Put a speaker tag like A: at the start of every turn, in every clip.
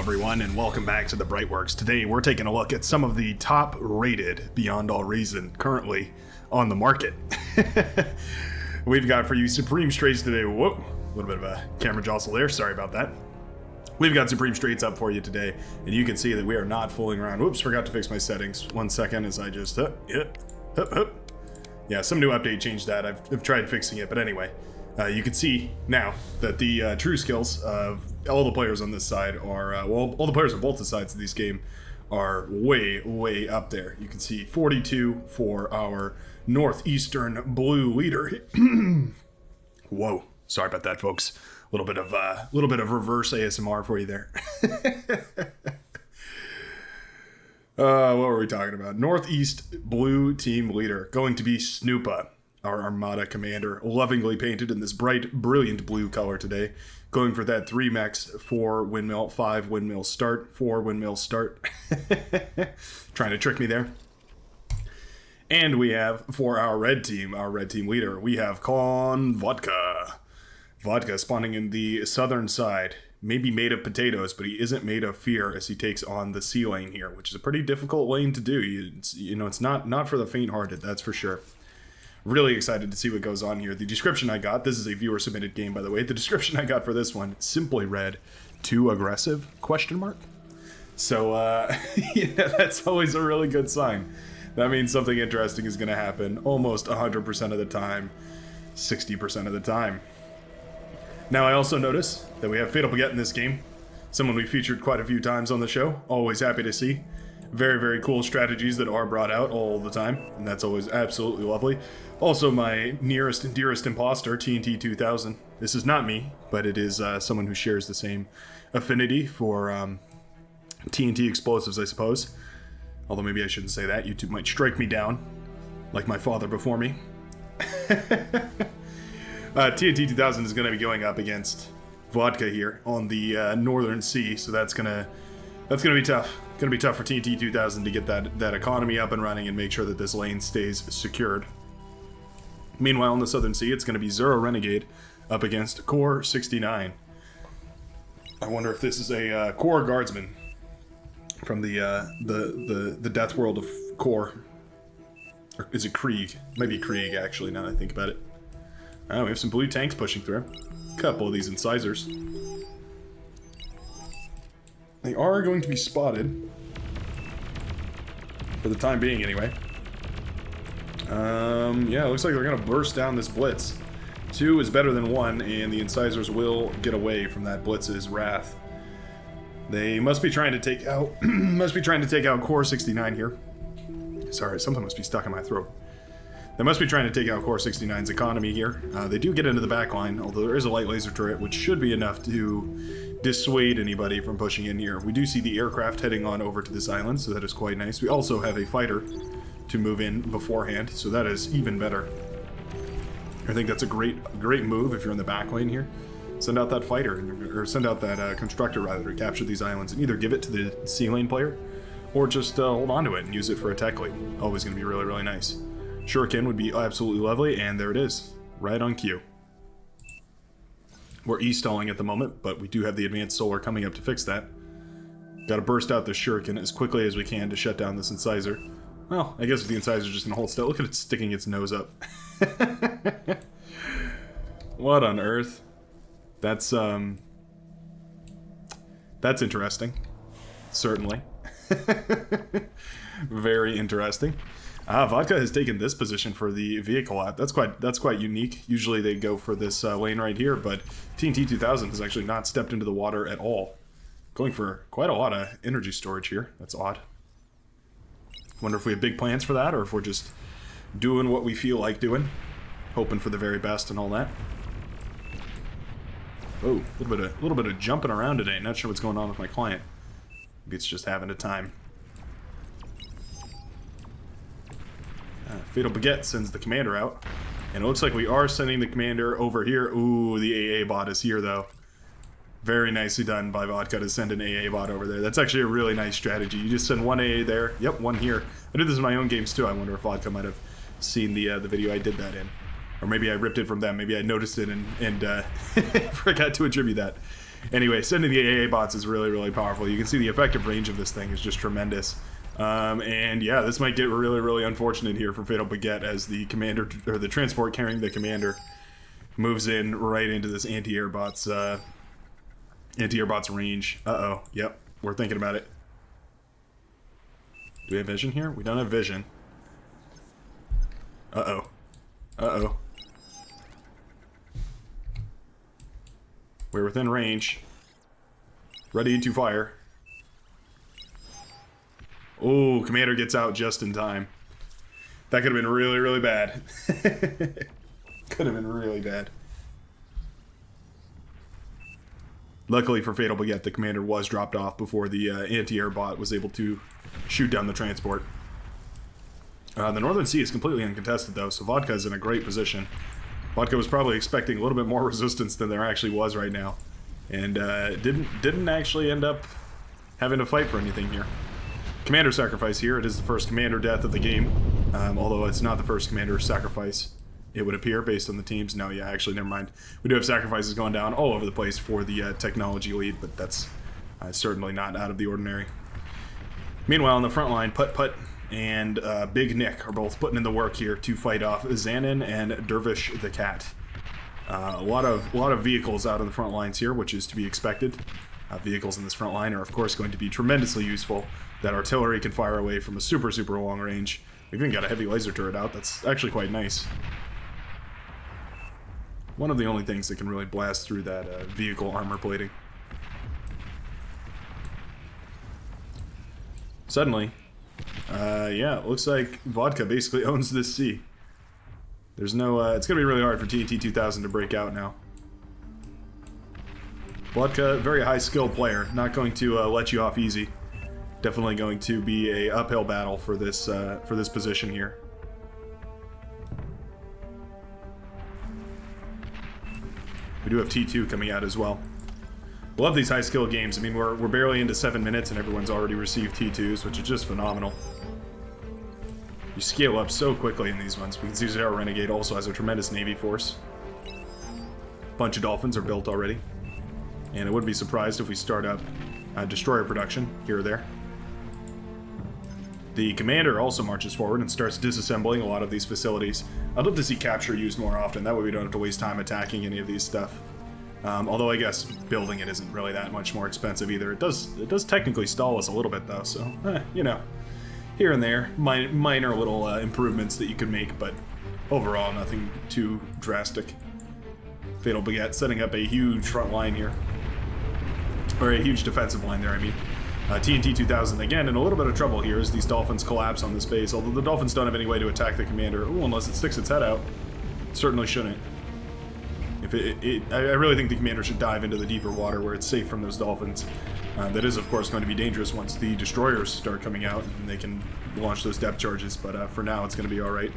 A: everyone, and welcome back to the Brightworks. Today we're taking a look at some of the top rated Beyond All Reason currently on the market. We've got for you Supreme Straits today. Whoa, a little bit of a camera jostle there, sorry about that. We've got Supreme Straits up for you today, and you can see that we are not fooling around. Whoops, forgot to fix my settings. 1 second as I just, Yeah, some new update changed that. I've tried fixing it, but anyway. You can see now that the true skills of all the players on this side are, all the players on both the sides of this game are way, way up there. You can see 42 for our Northeastern Blue leader. Whoa, sorry about that, folks. A little bit of reverse ASMR for you there. What were we talking about? Northeast Blue team leader, going to be Snoopa, our Armada commander, lovingly painted in this bright, brilliant blue color today. Going for that 3 max, 4 windmill, 5 windmill start, 4 windmill start. Trying to trick me there. And we have, for our red team leader, we have Con Vodka. Vodka spawning in the southern side. Maybe made of potatoes, but he isn't made of fear as he takes on the sea lane here, which is a pretty difficult lane to do. It's not for the faint-hearted, that's for sure. Really excited to see what goes on here. The description I got, this is a viewer submitted game by the way, the description I got for this one simply read, "Too aggressive?" ? So yeah, that's always a really good sign. That means something interesting is going to happen almost 100% of the time, 60% of the time. Now I also notice that we have Fatal Baguette in this game, someone we featured quite a few times on the show, always happy to see. Very, very cool strategies that are brought out all the time, and that's always absolutely lovely. Also, my nearest and dearest imposter, TNT 2000. This is not me, but it is someone who shares the same affinity for TNT explosives, I suppose. Although maybe I shouldn't say that. YouTube might strike me down, like my father before me. TNT 2000 is going to be going up against Vodka here on the Northern Sea, so that's gonna be tough. Going to be tough for TNT 2000 to get that economy up and running and make sure that this lane stays secured. Meanwhile, in the Southern Sea, it's going to be Zero Renegade up against Core 69. I wonder if this is a Core Guardsman from the death world of Core. Or is it Krieg? Maybe Krieg, actually, now that I think about it. Oh, we have some blue tanks pushing through. A couple of these incisors. They are going to be spotted. For the time being, anyway. Yeah, it looks like they're going to burst down this blitz. 2 is better than 1, and the incisors will get away from that blitz's wrath. They must be trying to take out... Core 69 here. Sorry, something must be stuck in my throat. They must be trying to take out Core 69's economy here. They do get into the back line, although there is a light laser turret, which should be enough to dissuade anybody from pushing in here. We do see the aircraft heading on over to this island, so that is quite nice. We also have a fighter to move in beforehand, so that is even better. I think that's a great move if you're in the back lane here. Send out that fighter, or send out that constructor rather, to capture these islands and either give it to the sea lane player, or just hold on to it and use it for a tech lead. Always going to be really, really nice. Shuriken would be absolutely lovely, and there it is, right on cue. We're E-stalling at the moment, but we do have the advanced solar coming up to fix that. Gotta burst out this Shuriken as quickly as we can to shut down this incisor. Well, I guess if the incisor is just gonna hold still, look at it sticking its nose up. What on earth? That's interesting. Certainly. Very interesting. Vodka has taken this position for the vehicle app. That's quite unique. Usually they go for this lane right here, but TNT 2000 has actually not stepped into the water at all. Going for quite a lot of energy storage here. That's odd. Wonder if we have big plans for that, or if we're just doing what we feel like doing. Hoping for the very best and all that. Oh, a little bit of jumping around today. Not sure what's going on with my client. Maybe it's just having a time. Fatal Baguette sends the commander out. And it looks like we are sending the commander over here. Ooh, the AA bot is here, though. Very nicely done by Vodka to send an AA bot over there. That's actually a really nice strategy. You just send one AA there. Yep, one here. I did this in my own games, too. I wonder if Vodka might have seen the video I did that in. Or maybe I ripped it from them. Maybe I noticed it and forgot to attribute that. Anyway, sending the AA bots is really, really powerful. You can see the effective range of this thing is just tremendous. And yeah, this might get really, really unfortunate here for Fatal Baguette as the commander, or the transport carrying the commander, moves in right into this anti-air bot's range. Uh-oh. Yep, we're thinking about it. Do we have vision here? We don't have vision. Uh-oh. Uh-oh. We're within range. Ready to fire. Oh, commander gets out just in time. That could have been really, really bad. Could have been really bad. Luckily for Fatal Baguette, the commander was dropped off before the anti-air bot was able to shoot down the transport. The Northern Sea is completely uncontested, though, so Vodka is in a great position. Vodka was probably expecting a little bit more resistance than there actually was right now, and didn't actually end up having to fight for anything here. Commander sacrifice here. It is the first commander death of the game, although it's not the first commander sacrifice, it would appear, based on the teams. No, yeah, actually, never mind. We do have sacrifices going down all over the place for the technology lead, but that's certainly not out of the ordinary. Meanwhile, on the front line, Putt and Big Nick are both putting in the work here to fight off Xanon and Dervish the Cat. A lot of vehicles out on the front lines here, which is to be expected. Vehicles in this front line are, of course, going to be tremendously useful. That artillery can fire away from a super, super long range. We've even got a heavy laser turret out. That's actually quite nice. One of the only things that can really blast through that vehicle armor plating. Suddenly, yeah, it looks like Vodka basically owns this sea. There's no, it's gonna be really hard for TNT 2000 to break out now. Vodka, very high skill player, not going to let you off easy. Definitely going to be a uphill battle for this position here. We do have T2 coming out as well. Love these high skill games. I mean, we're barely into 7 minutes and everyone's already received T2s, which is just phenomenal. You scale up so quickly in these ones. We can see Zero Renegade also has a tremendous Navy force. Bunch of Dolphins are built already. And I wouldn't be surprised if we start up destroyer production here or there. The commander also marches forward and starts disassembling a lot of these facilities. I'd love to see capture used more often. That way we don't have to waste time attacking any of these stuff. Although I guess building it isn't really that much more expensive either. It does technically stall us a little bit though, so you know, here and there, minor little improvements that you could make, but overall nothing too drastic. Fatal Baguette setting up a huge front line here, or a huge defensive line there, I mean. TNT 2000 again in a little bit of trouble here as these Dolphins collapse on this base, although the Dolphins don't have any way to attack the commander. Ooh, unless it sticks its head out. It certainly shouldn't. If I really think the commander should dive into the deeper water where it's safe from those Dolphins. That is, of course, going to be dangerous once the destroyers start coming out and they can launch those depth charges, but for now it's going to be alright.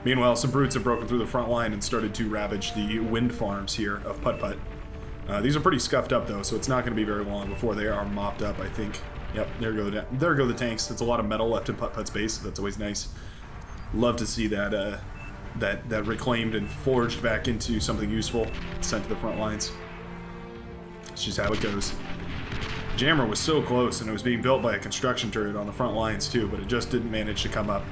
A: Meanwhile, some brutes have broken through the front line and started to ravage the wind farms here of Putt. These are pretty scuffed up though, so it's not going to be very long before they are mopped up, I think. Yep, there go the tanks. That's a lot of metal left in Putt's base, so that's always nice. Love to see that that reclaimed and forged back into something useful, sent to the front lines. It's just how it goes. Jammer was so close, and it was being built by a construction turret on the front lines too, but it just didn't manage to come up.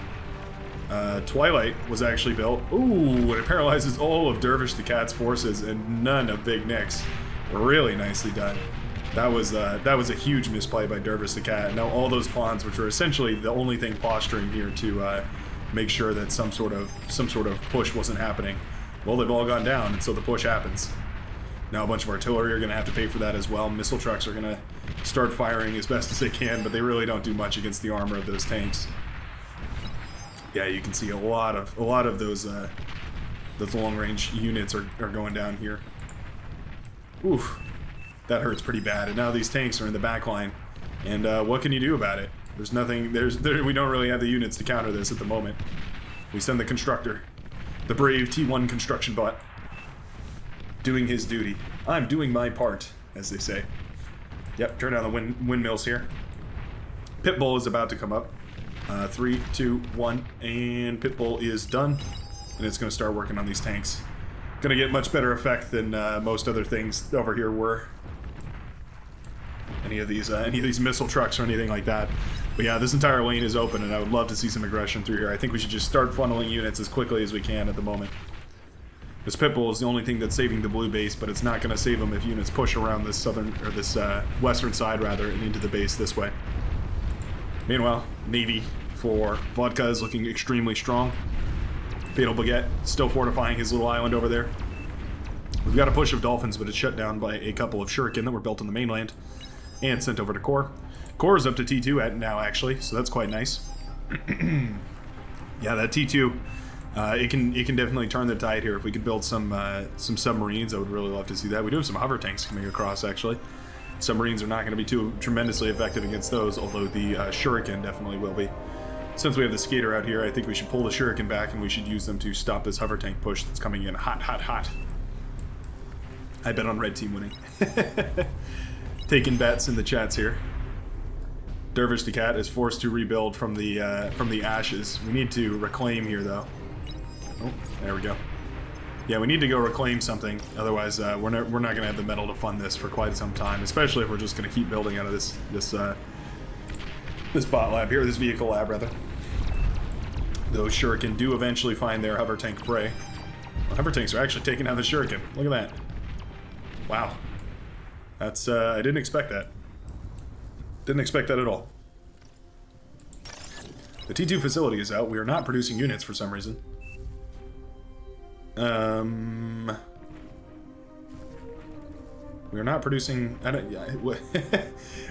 A: Twilight was actually built. Ooh, and it paralyzes all of Dervish the Cat's forces and none of Big Nick's. Really nicely done. That was a huge misplay by Dervish the Cat. Now all those pawns, which are essentially the only thing posturing here to make sure that some sort of push wasn't happening, well, they've all gone down, and so the push happens. Now a bunch of artillery are going to have to pay for that as well. Missile trucks are going to start firing as best as they can, but they really don't do much against the armor of those tanks. Yeah, you can see a lot of those long-range units are going down here. Oof, that hurts pretty bad. And now these tanks are in the back line, and what can you do about it? There's nothing. We don't really have the units to counter this at the moment. We send the constructor, the brave T1 construction bot, doing his duty. I'm doing my part, as they say. Yep, turn down the windmills here. Pitbull is about to come up. 3, 2, 1, and Pitbull is done, and it's going to start working on these tanks. Going to get much better effect than most other things over here were. any of these missile trucks or anything like that. But yeah, this entire lane is open, and I would love to see some aggression through here. I think we should just start funneling units as quickly as we can at the moment. This pit bull is the only thing that's saving the blue base, but it's not going to save them if units push around this western side rather and into the base this way. Meanwhile, Navy for Vodka is looking extremely strong. Fatal Baguette still fortifying his little island over there. We've got a push of Dolphins, but it's shut down by a couple of Shuriken that were built on the mainland and sent over to Core. Core is up to T2 at now, actually, so that's quite nice. Yeah, that T2, it can definitely turn the tide here. If we could build some submarines, I would really love to see that. We do have some hover tanks coming across, actually. Submarines are not going to be too tremendously effective against those, although the Shuriken definitely will be. Since we have the skater out here, I think we should pull the Shuriken back, and we should use them to stop this hover tank push that's coming in hot, hot, hot. I bet on red team winning. Taking bets in the chats here. Dervish the Cat is forced to rebuild from the ashes. We need to reclaim here, though. Oh, there we go. Yeah, we need to go reclaim something. Otherwise, we're not going to have the metal to fund this for quite some time. Especially if we're just going to keep building out of this bot lab here, this vehicle lab rather. Those Shuriken do eventually find their hover tank prey. Well, hover tanks are actually taking out the Shuriken. Look at that. Wow. That's, I didn't expect that. Didn't expect that at all. The T2 facility is out. We are not producing units for some reason. We are not producing...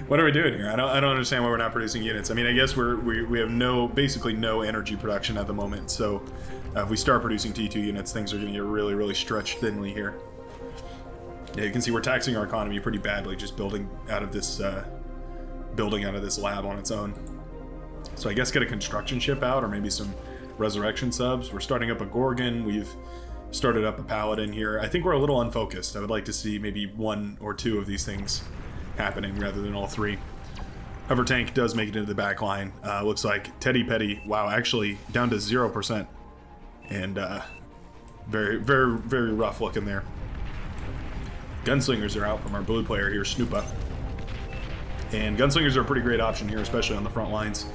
A: what are we doing here? I don't understand why we're not producing units. I mean, I guess we have basically no energy production at the moment, so if we start producing T2 units, things are going to get really, really stretched thinly here. Yeah, you can see we're taxing our economy pretty badly just building out of this lab on its own. So I guess get a construction ship out, or maybe some resurrection subs. We're starting up a Gorgon. We've started up a Paladin here. I think we're a little unfocused. I would like to see maybe 1 or 2 of these things happening rather than all 3. Hover tank does make it into the back line. Looks like Teddy Petty, wow, actually down to 0%. And very, very, very rough looking there. Gunslingers are out from our blue player here, Snoopa. And gunslingers are a pretty great option here, especially on the front lines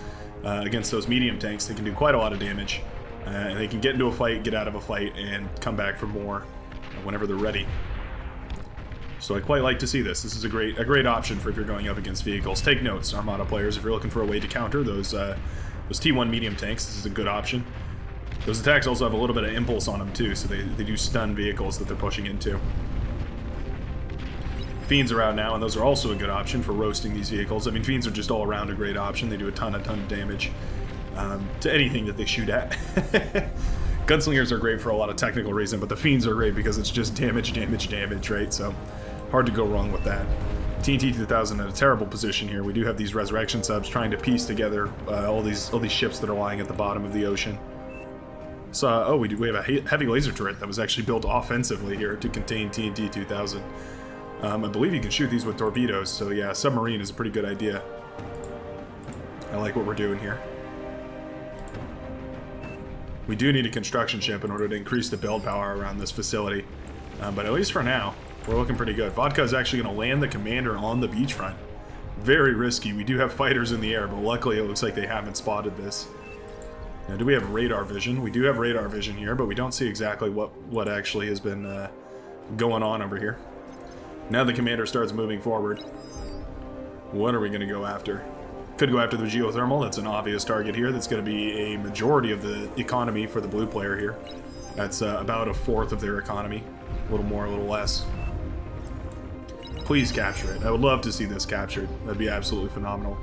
A: against those medium tanks. They can do quite a lot of damage. And they can get into a fight, get out of a fight, and come back for more whenever they're ready. So I quite like to see this. This is a great option for if you're going up against vehicles. Take notes, Armada players, if you're looking for a way to counter those T1 medium tanks, this is a good option. Those attacks also have a little bit of impulse on them too, so they do stun vehicles that they're pushing into. Fiends are out now, and those are also a good option for roasting these vehicles. I mean, Fiends are just all around a great option. They do a ton of damage to anything that they shoot at. Gunslingers are great for a lot of technical reason, but the Fiends are great because it's just damage, right? So hard to go wrong with that. TNT 2000 in a terrible position here. We do have these resurrection subs trying to piece together all these ships that are lying at the bottom of the ocean. So, oh, we have a heavy laser turret that was actually built offensively here to contain TNT 2000. I believe you can shoot these with torpedoes, so yeah, submarine is a pretty good idea. I like what we're doing here. We do need a construction ship in order to increase the build power around this facility. But at least for now, we're looking pretty good. Vodka is actually going to land the commander on the beachfront. Very risky. We do have fighters in the air, but luckily it looks like they haven't spotted this. Now, do we have radar vision? We do have radar vision here, but we don't see exactly what actually has been going on over here. Now the commander starts moving forward. What are we going to go after? Could go after the geothermal. That's an obvious target here. That's going to be a majority of the economy for the blue player here. That's about 1/4 of their economy. A little more, a little less. Please capture it. I would love to see this captured. That'd be absolutely phenomenal.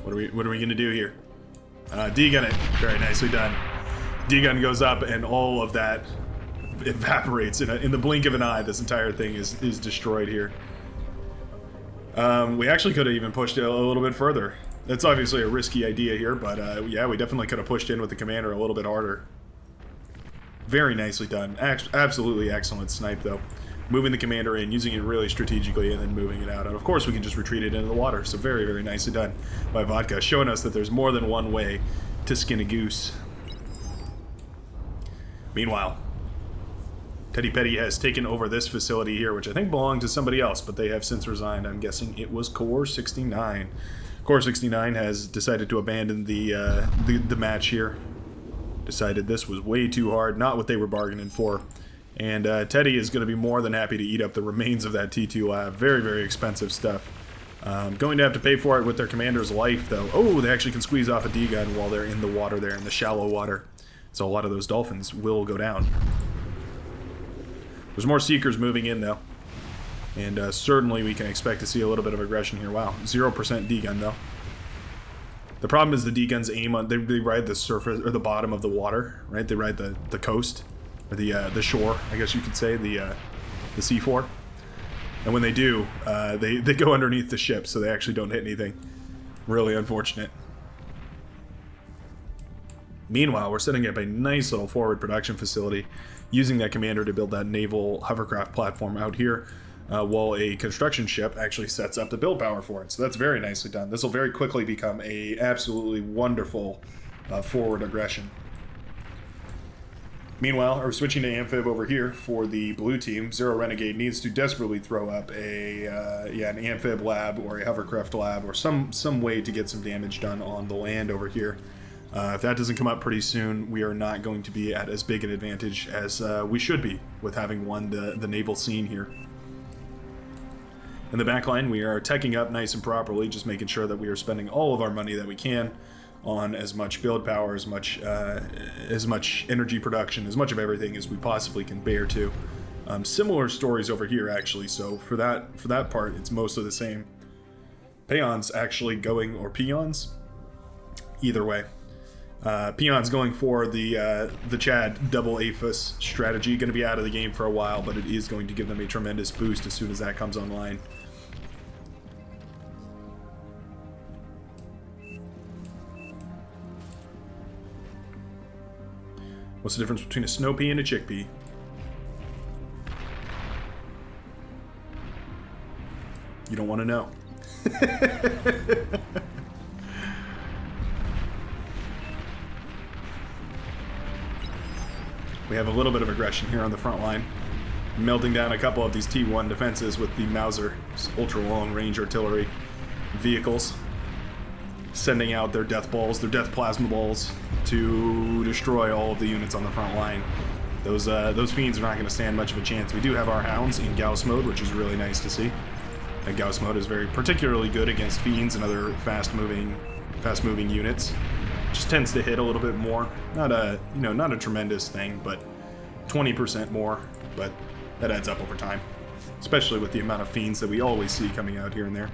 A: What are we going to do here? D-gun it. Very nicely done. D-gun goes up, and all of that evaporates in the blink of an eye. This entire thing is destroyed here. We actually could have even pushed it a little bit further. That's obviously a risky idea here, but yeah, we definitely could have pushed in with the commander a little bit harder. Very nicely done. Absolutely excellent snipe, though. Moving the commander in, using it really strategically, and then moving it out. And of course, we can just retreat it into the water. So very, very nicely done by Vodka, showing us that there's more than one way to skin a goose. Meanwhile, Teddy Petty has taken over this facility here, which I think belonged to somebody else, but they have since resigned. I'm guessing it was Core 69. Core 69 has decided to abandon the match here. Decided this was way too hard, not what they were bargaining for. And Teddy is going to be more than happy to eat up the remains of that T2 lab. Very, very expensive stuff. Going to have to pay for it with their commander's life, though. Oh, they actually can squeeze off a D-gun while they're in the water there, in the shallow water. So a lot of those dolphins will go down. There's more Seekers moving in, though. And certainly we can expect to see a little bit of aggression here. Wow, 0% D-gun, though. The problem is the D-guns aim on... They ride the surface, or the bottom of the water, right? They ride the coast, or the shore, I guess you could say, the seafloor. And when they do, they go underneath the ship, so they actually don't hit anything. Really unfortunate. Meanwhile, we're setting up a nice little forward production facility, using that commander to build that naval hovercraft platform out here, while a construction ship actually sets up the build power for it. So that's very nicely done. This will very quickly become a absolutely wonderful forward aggression. Meanwhile, we're switching to Amphib over here for the blue team. Zero Renegade needs to desperately throw up an Amphib lab or a hovercraft lab or some way to get some damage done on the land over here. If that doesn't come up pretty soon, we are not going to be at as big an advantage as we should be with having won the naval scene here. In the backline, we are teching up nice and properly, just making sure that we are spending all of our money that we can on as much build power, as much energy production, as much of everything as we possibly can bear to. Similar stories over here, actually. So for that part, it's mostly the same. Peons actually going, or peons, either way. Peons going for the Chad double APHIS strategy. Going to be out of the game for a while, but it is going to give them a tremendous boost as soon as that comes online. What's the difference between a snow pea and a chickpea? You don't want to know. We have a little bit of aggression here on the front line, melting down a couple of these T1 defenses with the Mauser ultra-long range artillery vehicles, sending out their death balls, their death plasma balls, to destroy all of the units on the front line. Those fiends are not going to stand much of a chance. We do have our hounds in Gauss mode, which is really nice to see. And Gauss mode is very particularly good against fiends and other fast-moving units. Just tends to hit a little bit more. Not a tremendous thing, but 20% more. But that adds up over time, especially with the amount of fiends that we always see coming out here and there.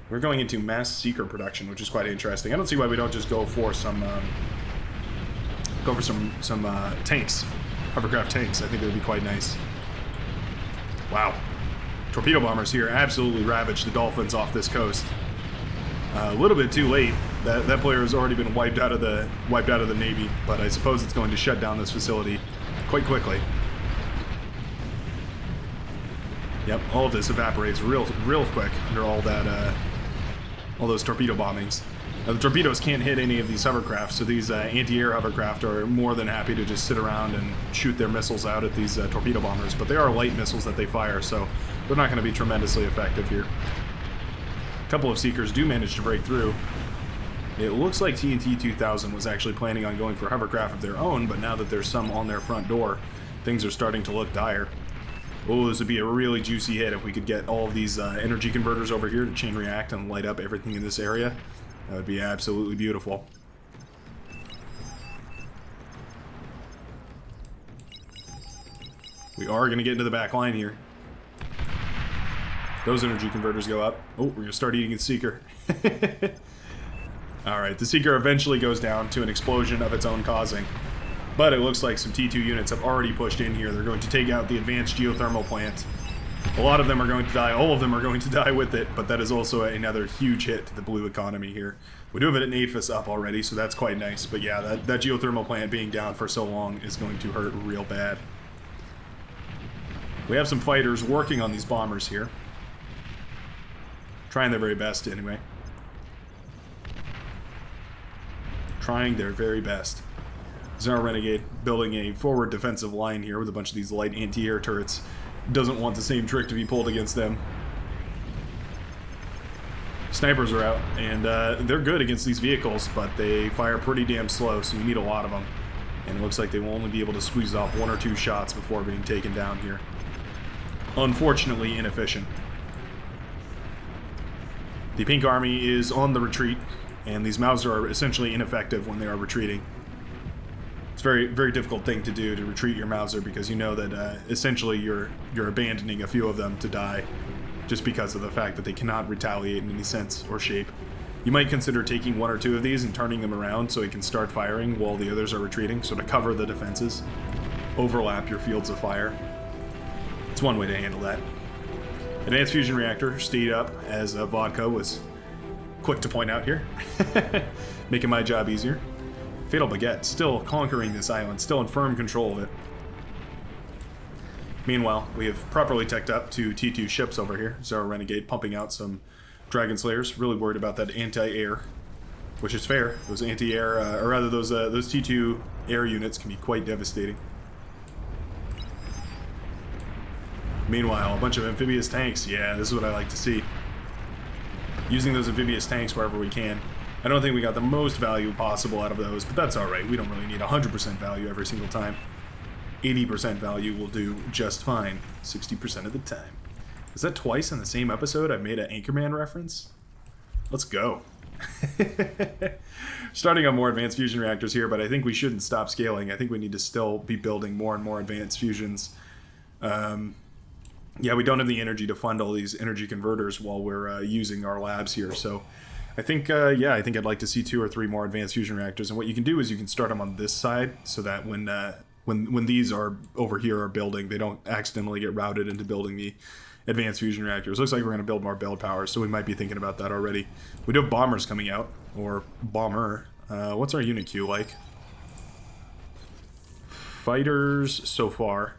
A: We're going into mass seeker production, which is quite interesting. I don't see why we don't just go for some tanks, hovercraft tanks. I think it would be quite nice. Wow, torpedo bombers here absolutely ravage the dolphins off this coast. A little bit too late. That player has already been wiped out of the Navy, but I suppose it's going to shut down this facility quite quickly. Yep, all of this evaporates real quick under all those torpedo bombings. Now, the torpedoes can't hit any of these hovercraft, so these anti-air hovercraft are more than happy to just sit around and shoot their missiles out at these torpedo bombers, but they are light missiles that they fire, so they're not going to be tremendously effective here. A couple of Seekers do manage to break through. It looks like TNT 2000 was actually planning on going for hovercraft of their own, but now that there's some on their front door, things are starting to look dire. Oh, this would be a really juicy hit if we could get all of these energy converters over here to chain react and light up everything in this area. That would be absolutely beautiful. We are going to get into the back line here. Those energy converters go up. Oh, we're going to start eating its Seeker. Alright, the Seeker eventually goes down to an explosion of its own causing. But it looks like some T2 units have already pushed in here. They're going to take out the advanced geothermal plant. A lot of them are going to die. All of them are going to die with it, but that is also another huge hit to the blue economy here. We do have an APHIS up already, so that's quite nice. But yeah, that geothermal plant being down for so long is going to hurt real bad. We have some fighters working on these bombers here. Trying their very best, anyway. Trying their very best. Zara Renegade building a forward defensive line here with a bunch of these light anti-air turrets. Doesn't want the same trick to be pulled against them. Snipers are out, and they're good against these vehicles, but they fire pretty damn slow, so you need a lot of them. And it looks like they will only be able to squeeze off 1 or 2 shots before being taken down here. Unfortunately inefficient. The Pink Army is on the retreat, and these Mauser are essentially ineffective when they are retreating. It's a very, very difficult thing to do, to retreat your Mauser, because you know that essentially you're abandoning a few of them to die, just because of the fact that they cannot retaliate in any sense or shape. You might consider taking 1 or 2 of these and turning them around so you can start firing while the others are retreating, so to cover the defenses, overlap your fields of fire. It's one way to handle that. Advanced Fusion Reactor stayed up, as Vodka was quick to point out here, making my job easier. Fatal Baguette still conquering this island, still in firm control of it. Meanwhile, we have properly teched up 2 T2 ships over here. Zara Renegade pumping out some Dragon Slayers, really worried about that anti-air, which is fair. Those anti-air, or rather those T2 air units can be quite devastating. Meanwhile, a bunch of amphibious tanks. Yeah, this is what I like to see. Using those amphibious tanks wherever we can. I don't think we got the most value possible out of those, but that's alright. We don't really need 100% value every single time. 80% value will do just fine 60% of the time. Is that twice in the same episode I've made an Anchorman reference? Let's go. Starting on more advanced fusion reactors here, but I think we shouldn't stop scaling. I think we need to still be building more and more advanced fusions. Yeah, we don't have the energy to fund all these energy converters while we're using our labs here, so I think, yeah, I think I'd like to see 2 or 3 more advanced fusion reactors, and what you can do is you can start them on this side so that when these are over here are building, they don't accidentally get routed into building the advanced fusion reactors. Looks like we're going to build more build power, so we might be thinking about that already. We do have bombers coming out, or bomber. What's our unit queue like? Fighters so far.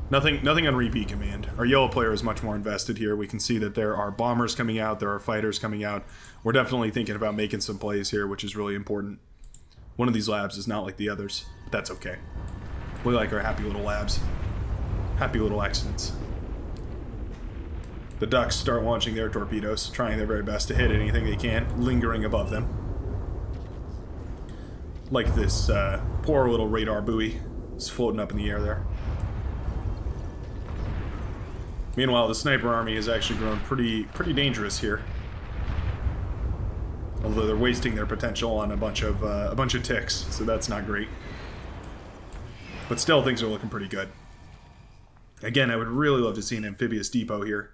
A: Nothing on repeat command. Our yellow player is much more invested here. We can see that there are bombers coming out, there are fighters coming out. We're definitely thinking about making some plays here, which is really important. One of these labs is not like the others, but that's okay. We like our happy little labs. Happy little accidents. The ducks start launching their torpedoes, trying their very best to hit anything they can, lingering above them. Like this poor little radar buoy is floating up in the air there. Meanwhile, the sniper army has actually grown pretty dangerous here. Although they're wasting their potential on a bunch of ticks, so that's not great. But still, things are looking pretty good. Again, I would really love to see an amphibious depot here.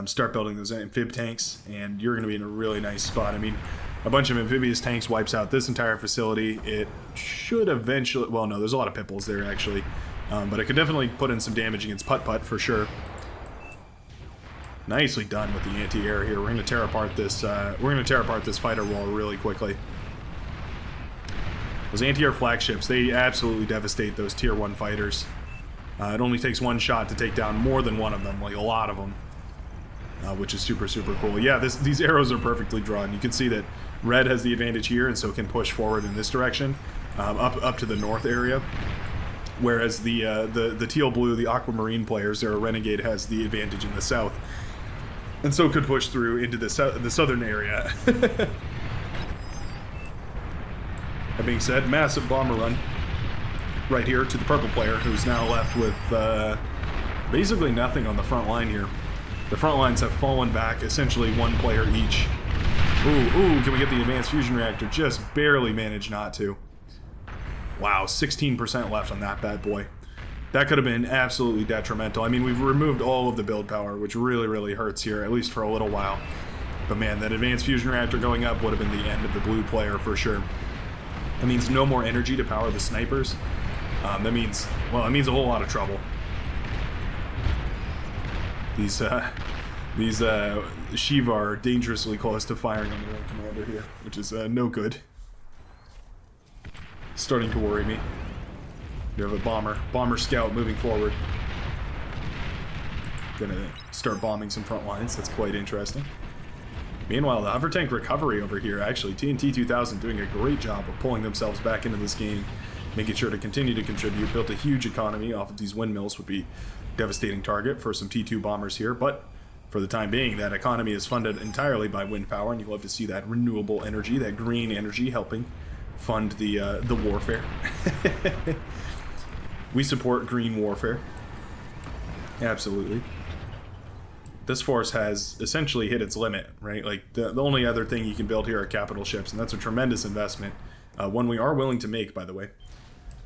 A: Start building those amphib tanks, and you're going to be in a really nice spot. I mean, a bunch of amphibious tanks wipes out this entire facility. It should eventually... Well, no, there's a lot of pitbulls there, actually. But it could definitely put in some damage against Putt-Putt, for sure. Nicely done with the anti-air here. We're going to tear apart this. We're going to tear apart this fighter wall really quickly. Those anti-air flagships, they absolutely devastate those tier 1 fighters. It only takes 1 shot to take down more than one of them, like a lot of them, which is super cool. Yeah, these arrows are perfectly drawn. You can see that red has the advantage here, and so can push forward in this direction, up to the north area. Whereas the teal blue, the aquamarine players, their renegade has the advantage in the south. And so could push through into the southern area. That being said, massive bomber run right here to the purple player, who's now left with basically nothing on the front line here. The front lines have fallen back, essentially 1 player each. Ooh, can we get the advanced fusion reactor? Just barely managed not to. Wow, 16% left on that bad boy. That could have been absolutely detrimental. I mean, we've removed all of the build power, which really hurts here, at least for a little while. But man, that advanced fusion reactor going up would have been the end of the blue player for sure. That means no more energy to power the snipers. That means, well, it means a whole lot of trouble. These Shiva are dangerously close to firing on the right commander here, which is no good. Starting to worry me. We have a bomber scout moving forward. Gonna start bombing some front lines. That's quite interesting. Meanwhile, the hover tank recovery over here, actually, TNT 2000 doing a great job of pulling themselves back into this game, making sure to continue to contribute. Built a huge economy off of these windmills, would be devastating target for some T2 bombers here, but for the time being, that economy is funded entirely by wind power, and you love to see that renewable energy, that green energy helping fund the warfare. We support green warfare. Absolutely. This force has essentially hit its limit, right? Like, the only other thing you can build here are capital ships, and that's a tremendous investment. One we are willing to make, by the way.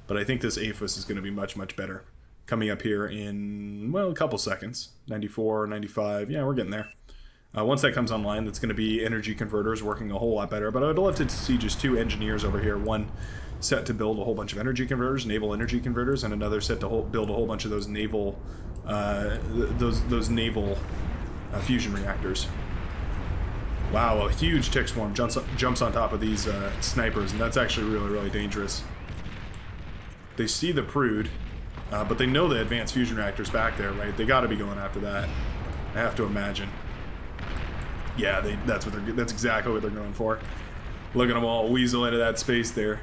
A: But I think this AFUS is going to be much, much better. Coming up here in, well, a couple seconds. 94, 95, yeah, we're getting there. Once that comes online, that's going to be energy converters working a whole lot better. But I would love to see just 2 engineers over here. One set to build a whole bunch of energy converters, naval energy converters, and another set to build a whole bunch of those naval, fusion reactors. Wow, a huge tick swarm jumps on top of these snipers, and that's actually really, really dangerous. They see the Prude, but they know the advanced fusion reactor's back there, right? They got to be going after that. I have to imagine. Yeah, that's exactly what they're going for. Look at them all weasel into that space there.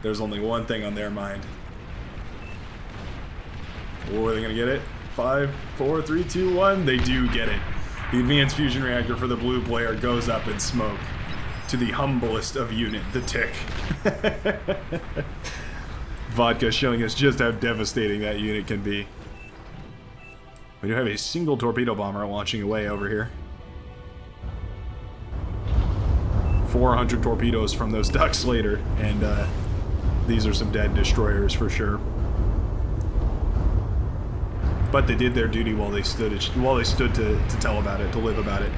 A: There's only one thing on their mind. Oh, are they gonna get it? 5, 4, 3, 2, 1. They do get it. The advanced fusion reactor for the blue player goes up in smoke to the humblest of unit, the Tick. Vodka showing us just how devastating that unit can be. We do have a single torpedo bomber launching away over here. 400 torpedoes from those ducks later, and these are some dead destroyers for sure. But they did their duty while they stood to tell about it, to live about it.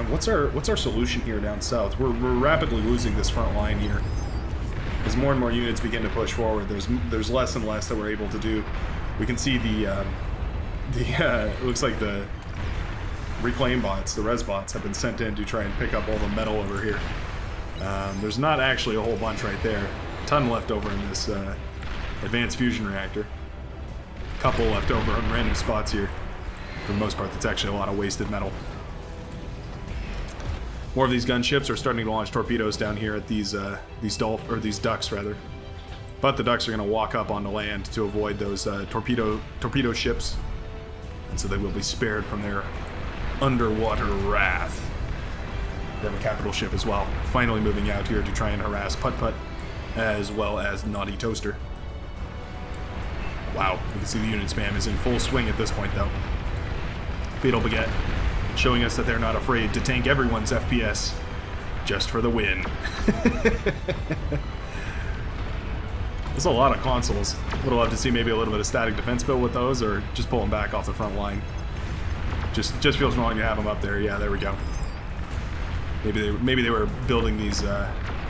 A: What's our solution here down south? We're rapidly losing this front line here. As more and more units begin to push forward, there's less and less that we're able to do. We can see it looks like the reclaim bots, the res bots, have been sent in to try and pick up all the metal over here. There's not actually a whole bunch right there. A ton left over in this advanced fusion reactor. A couple left over in random spots here. For the most part, that's actually a lot of wasted metal. More of these gunships are starting to launch torpedoes down here at these ducks rather. But the ducks are going to walk up onto land to avoid those torpedo ships, and so they will be spared from their underwater wrath. They have a capital ship as well, finally moving out here to try and harass Putt-Putt, as well as Naughty Toaster. Wow, you can see the unit spam is in full swing at this point, though. Fatal Baguette showing us that they're not afraid to tank everyone's FPS just for the win. There's a lot of consoles. Would love to see maybe a little bit of static defense build with those, or just pull them back off the front line. Just feels wrong to have them up there. Yeah, there we go. Maybe they were building these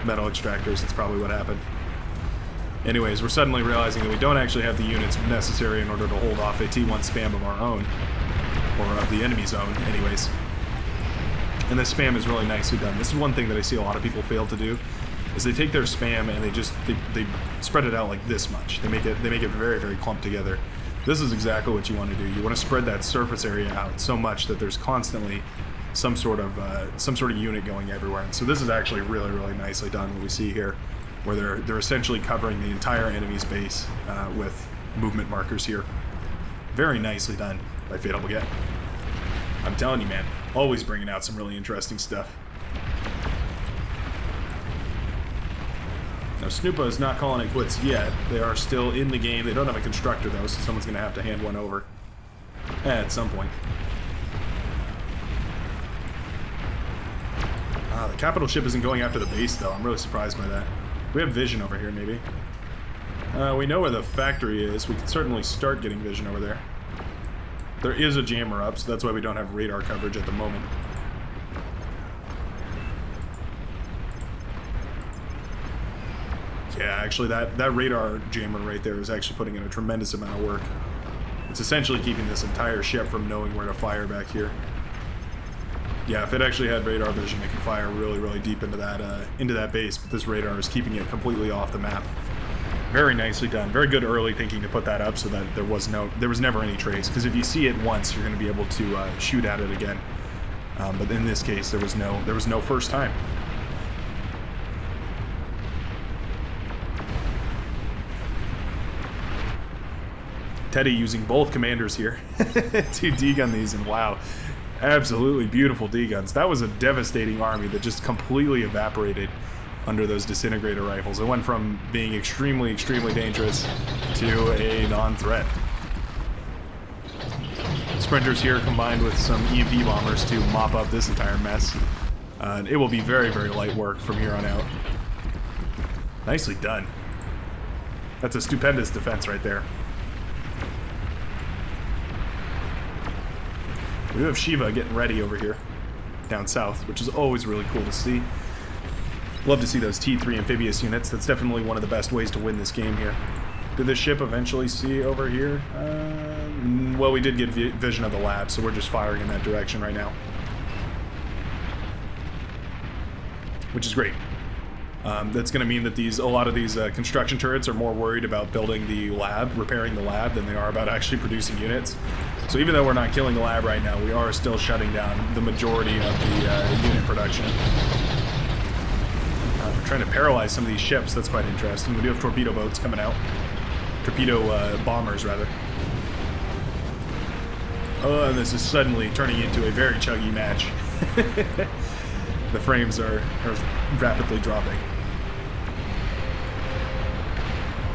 A: metal extractors. That's probably what happened. Anyways, we're suddenly realizing that we don't actually have the units necessary in order to hold off a T1 spam of our own, or of the enemy's own, anyways. And this spam is really nicely done. This is one thing that I see a lot of people fail to do, is they take their spam and they spread it out like this much. They make it very, very clumped together. This is exactly what you want to do. You want to spread that surface area out so much that there's constantly some sort of unit going everywhere. And so this is actually really, really nicely done. What we see here, where they're essentially covering the entire enemy's base with movement markers here. Very nicely done by Fatal Baguette. I'm telling you, man, always bringing out some really interesting stuff. Now, Snoopa is not calling it quits yet. They are still in the game. They don't have a constructor, though, so someone's going to have to hand one over at some point. The capital ship isn't going after the base, though. I'm really surprised by that. We have vision over here, maybe. We know where the factory is. We can certainly start getting vision over there. There is a jammer up, so that's why we don't have radar coverage at the moment. Yeah, actually, that radar jammer right there is actually putting in a tremendous amount of work. It's essentially keeping this entire ship from knowing where to fire back here. Yeah, if it actually had radar vision, it could fire really, really deep into that base, but this radar is keeping it completely off the map. Very nicely done. Very good early thinking to put that up so that there was never any trace. Because if you see it once, you're going to be able to shoot at it again. But in this case, there was no first time. Teddy using both commanders here to D-gun these, and wow, absolutely beautiful D-guns. That was a devastating army that just completely evaporated under those disintegrator rifles. It went from being extremely, extremely dangerous to a non-threat. Sprinters here combined with some EMP bombers to mop up this entire mess. It will be very, very light work from here on out. Nicely done. That's a stupendous defense right there. We do have Shiva getting ready over here, down south, which is always really cool to see. Love to see those T3 amphibious units. That's definitely one of the best ways to win this game here. Did this ship eventually see over here? Well, we did get vision of the lab, so we're just firing in that direction right now. Which is great. That's going to mean that a lot of these construction turrets are more worried about building the lab, repairing the lab, than they are about actually producing units. So even though we're not killing the lab right now, we are still shutting down the majority of the unit production. We're trying to paralyze some of these ships. That's quite interesting. We do have torpedo boats coming out. Torpedo bombers, rather. Oh, and this is suddenly turning into a very chuggy match. The frames are rapidly dropping.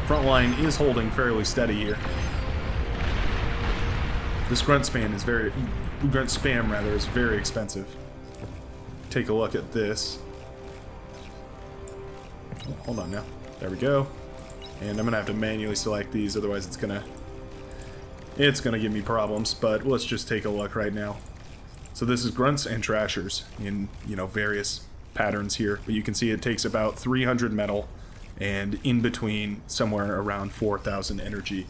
A: Front line is holding fairly steady here. This grunt spam is very expensive. Take a look at this. Oh, hold on now. There we go. And I'm gonna have to manually select these, otherwise it's gonna give me problems. But let's just take a look right now. So this is grunts and trashers in, various patterns here. But you can see it takes about 300 metal and in between somewhere around 4,000 energy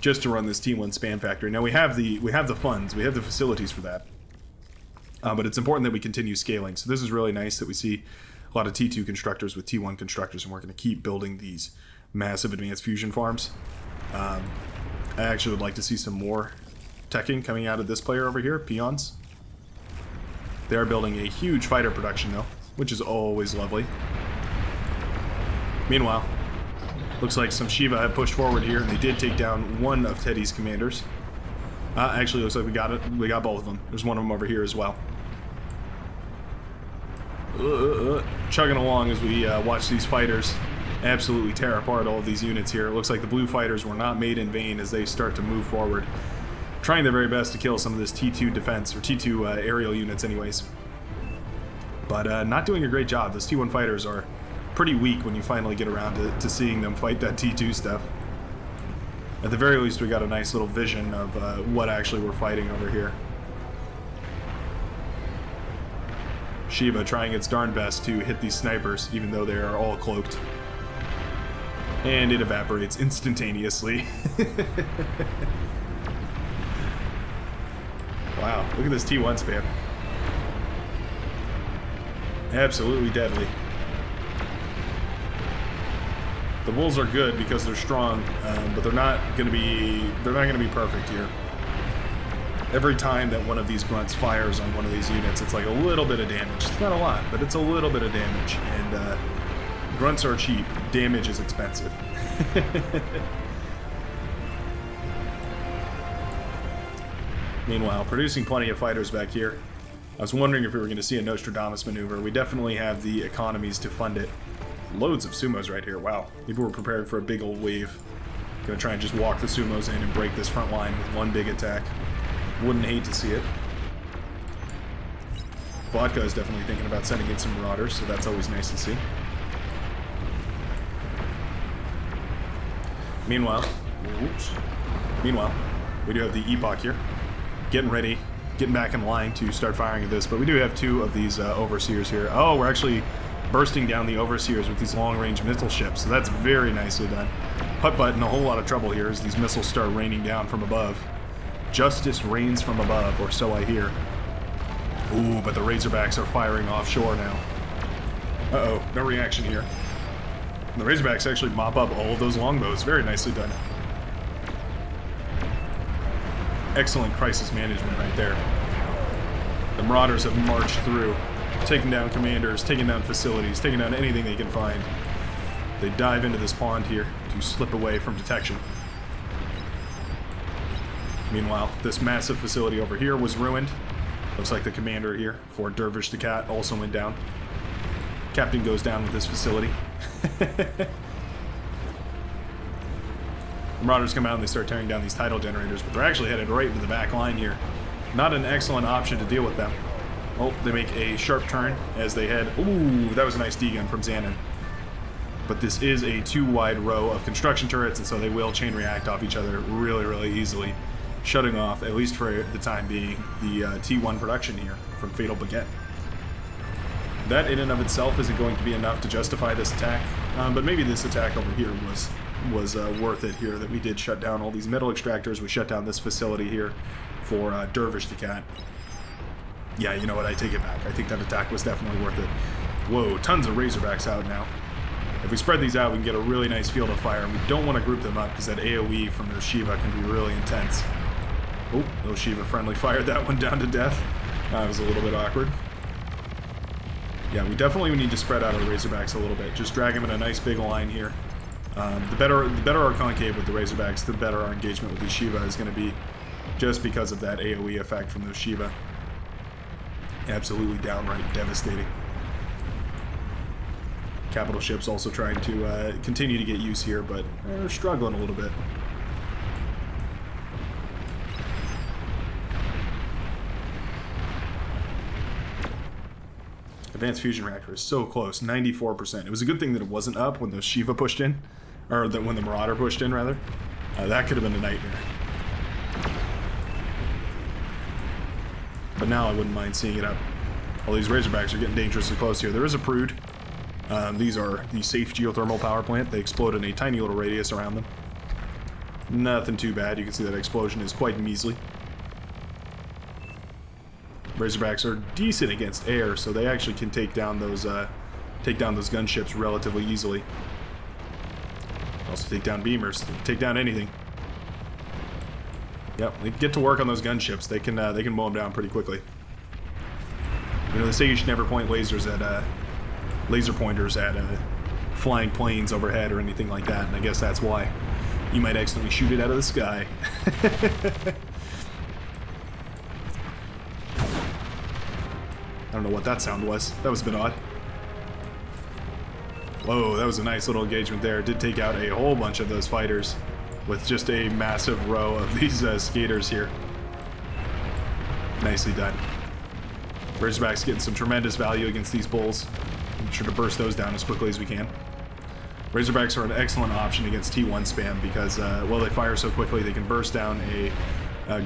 A: just to run this T1 spam factory. Now we have the funds, we have the facilities for that. But it's important that we continue scaling. So this is really nice that we see a lot of T2 constructors with T1 constructors, and we're going to keep building these massive advanced fusion farms. I actually would like to see some more teching coming out of this player over here, Peons. They are building a huge fighter production, though, which is always lovely. Meanwhile, looks like some Shiva have pushed forward here, and they did take down one of Teddy's commanders. Actually, looks like we got it. We got both of them. There's one of them over here as well. Chugging along as we watch these fighters absolutely tear apart all of these units here. It looks like the blue fighters were not made in vain as they start to move forward, trying their very best to kill some of this T2 defense, or T2 aerial units anyways. But not doing a great job. Those T1 fighters are pretty weak when you finally get around to seeing them fight that T2 stuff. At the very least, we got a nice little vision of what actually we're fighting over here. Shiva trying its darn best to hit these snipers, even though they are all cloaked. And it evaporates instantaneously. Wow, look at this T1 spam. Absolutely deadly. The wolves are good because they're strong, but they're not going to be perfect here. Every time that one of these grunts fires on one of these units, it's like a little bit of damage. It's not a lot, but it's a little bit of damage. And grunts are cheap. Damage is expensive. Meanwhile, producing plenty of fighters back here. I was wondering if we were going to see a Nostradamus maneuver. We definitely have the economies to fund it. Loads of sumos right here. Wow. People were prepared for a big old wave. Gonna try and just walk the sumos in and break this front line with one big attack. Wouldn't hate to see it. Vodka is definitely thinking about sending in some marauders, so that's always nice to see. Meanwhile, we do have the Epoch here. Getting ready, getting back in line to start firing at this, but we do have two of these overseers here. Oh, we're actually bursting down the overseers with these long-range missile ships, so that's very nicely done. Putt-Putt in a whole lot of trouble here as these missiles start raining down from above. Justice reigns from above, or so I hear. Ooh, but the Razorbacks are firing offshore now. Uh-oh, no reaction here. And the Razorbacks actually mop up all of those longbows. Very nicely done. Excellent crisis management right there. The Marauders have marched through, taking down commanders, taking down facilities, taking down anything they can find. They dive into this pond here to slip away from detection. Meanwhile, this massive facility over here was ruined. Looks like the commander here, Fort Dervish the Cat, also went down. Captain goes down with this facility. The Marauders come out and they start tearing down these tidal generators, but they're actually headed right into the back line here. Not an excellent option to deal with them. Oh, they make a sharp turn as they head... Ooh, that was a nice D-gun from Xanon. But this is a 2-wide row of construction turrets, and so they will chain react off each other really, really easily, shutting off, at least for the time being, the T1 production here from Fatal Baguette. That in and of itself isn't going to be enough to justify this attack, but maybe this attack over here was worth it here, that we did shut down all these metal extractors. We shut down this facility here for Dervish the Cat. Yeah, you know what, I take it back. I think that attack was definitely worth it. Whoa, tons of Razorbacks out now. If we spread these out, we can get a really nice field of fire. We don't want to group them up because that AoE from those Shiva can be really intense. Oh, those Shiva friendly fired that one down to death. That was a little bit awkward. Yeah, we definitely need to spread out our Razorbacks a little bit. Just drag them in a nice big line here. The better our concave with the Razorbacks, the better our engagement with the Shiva is going to be, just because of that AoE effect from those Shiva. Absolutely downright devastating. Capital ships also trying to continue to get use here, but they're struggling a little bit. Advanced fusion reactor is so close, 94%. It was a good thing that it wasn't up when the Shiva pushed in, or when the Marauder pushed in, rather. That could have been a nightmare. But now I wouldn't mind seeing it up. All these Razorbacks are getting dangerously close here. There is a Prude. These are the safe geothermal power plant. They explode in a tiny little radius around them. Nothing too bad. You can see that explosion is quite measly. Razorbacks are decent against air, so they actually can take down those gunships relatively easily. Also take down beamers. They can take down anything. Yep, they get to work on those gunships. They can mow them down pretty quickly. You know, they say you should never point lasers at laser pointers at flying planes overhead or anything like that, and I guess that's why. You might accidentally shoot it out of the sky. I don't know what that sound was. That was a bit odd. Whoa, that was a nice little engagement there. It did take out a whole bunch of those fighters with just a massive row of these skaters here. Nicely done. Razorbacks getting some tremendous value against these bulls. Make sure to burst those down as quickly as we can. Razorbacks are an excellent option against T1 spam because, well, they fire so quickly, they can burst down a